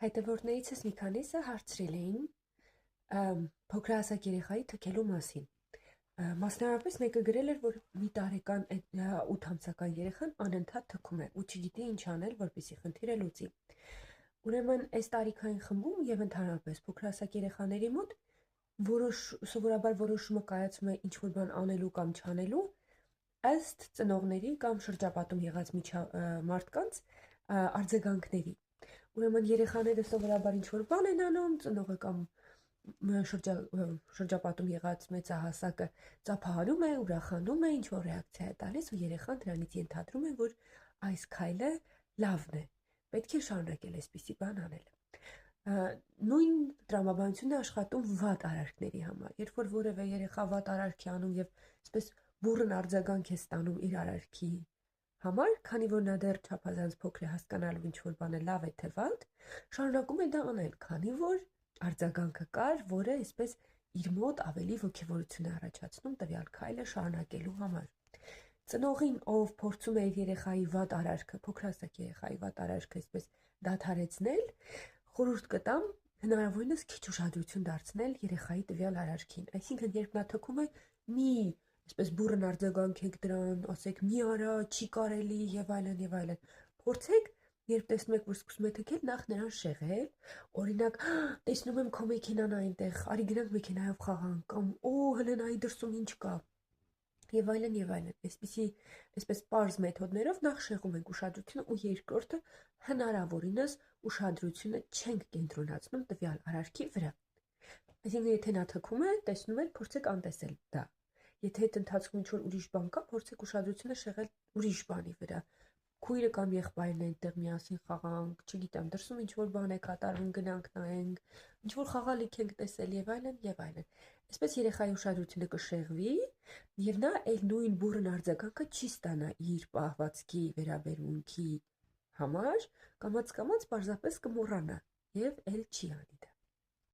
Հետևորդներիցս մի քանիսը հարցրել էին փոքրահասակ երեխայի թքելու մասին։ Մասնավորապես մեկը գրել էր, որ մի տարեկան 8 ամսական երեխան անընդհատ թքում է ու չգիտի ինչ անել, որպեսզի խնդիրը լուծի։ Ուրեմն այս տարիքային խմբում եւ ընդհանրապես փոքրահասակ երեխաների մոտ սովորաբար որոշումը կայացում է ինչ որ բան անելու կամ չանելու ըստ ծնողների կամ շրջապատում եղած մարդկանց արձագանքների։ Ուրեմն երեխաները սովորաբար ինչ որ բան են անում, ծնողը կամ շրջապատում եղած մեծահասակը ծափահարում է, ուրախանում է, ինչ որ ռեակցիա է տալիս ու երեխան դրանից ենթադրում է, որ այս քայլը լավն է, պետք է շարունակել այսպիսի բան անել։ Նույն տրամաբանությունն է աշխատում վատ արարքների համար։ Երբ որ որևէ երեխա վատ արարք է անում եւ այսպես բուռն արձագանք է ստանում իր արարքի համար, քանի որ նա դեռ չափազանց փոքր է հասկանալու ինչ որ բանը լավ է թե վատ, շարունակում է դա անել, քանի որ արձագանքը կար, որը այսպես իր մոտ ավելի ոգևորություն է առաջացնում տվյալ քայլը շարունակելու համար։ Ծնողին, ով փորձում է իր երեխայի վատ արարքը, փոքրահասակ երեխայի վատ արարքը այսպես դադարեցնել, խորհուրդ կտամ հնարավորինս քիչ ուշադրություն դարձնել երեխայի տվյալ արարքին։ Այսինքն, երբ նա թքում է, մի այսպես բուռն արձագանքեք դրան, ասեք՝ մի արա, չի կարելի եւ այլն եւ այլն։ Փորձեք, երբ տեսնում եք, որ սկսում է թքել, նախ նրան շեղել, օրինակ, տեսնում եմ քո մեքենան այնտեղ, արի գնանք մեքենայով խաղանք, կամ օ, հələ նայի դրսում ինչ կա։ Եվ այլն եւ այլն։ Այսպես պարզ մեթոդներով նախ շեղում ենք ուշադրությունը ու երկրորդը հնարավորինս ուշադրությունը չենք կենտրոնացնում տվյալ արարքի վրա։ Այսինքն, եթե նա թքում է, տեսնում եք, փորձեք անտեսել դա։ Եթե այդ ընթացքում ինչ-որ ուրիշ բան կա, փորձեք ուշադրությունը շեղել ուրիշ բանի վրա։ Քույրը կամ եղբայրն այնտեղ միասին խաղանք, չգիտեմ, դրսում ինչ-որ բան է կատարվում, գնանք նայենք, ինչ-որ խաղալիք ենք տեսել եւ այլն եւ այլն։ Այսպես երեխայի ուշադրությունը կշեղվի եւ նա այլ նույն բուռն արձագանքը չի ստանա իր պահվածքի վերաբերմունքի համար, կամաց-կամաց պարզապես կմոռանա եւ էլ չի անի դա։